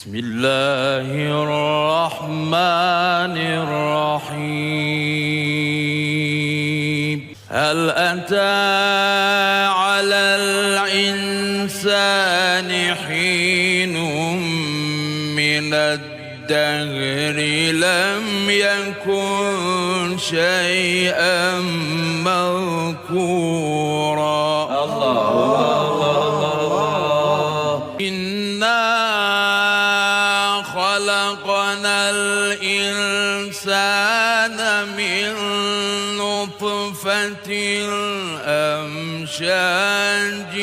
بسم الله الرحمن الرحيم. هل أتى على الإنسان حين من الدهر لم يكن شيئا مذكورا. خلقنا الإنسان من نطفة أمشاج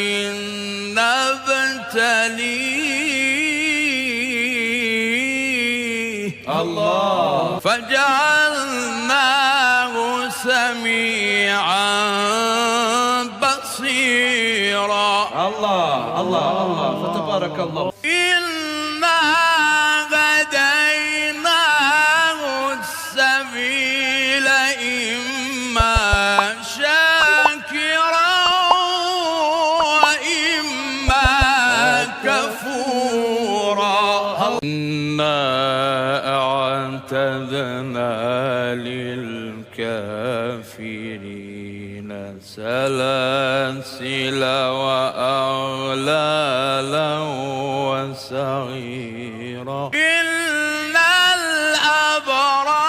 نبتليه فجعلناه سميعا بصيرا. الله فتبارك الله. إنا أعتدنا للكافرين سلاسل وأغلالا وسعيرا. إن الأبرار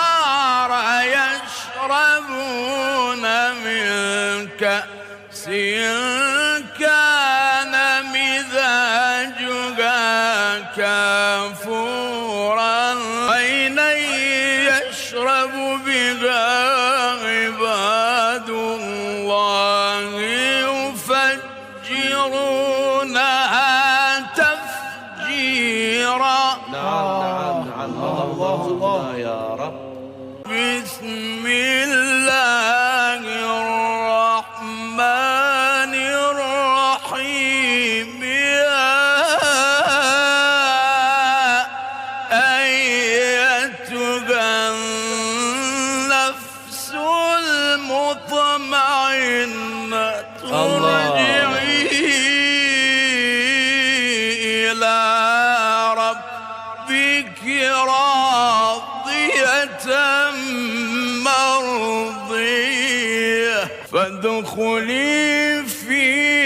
يشربون من كأس كان مزاجها كافورا عينا يشرب بها عباد الله يفجرونها تفجيرا. نعم الله يا رب. بسم الله الرحمن الرحيم. ارجعي إلى ربك راضية مرضية فادخلي في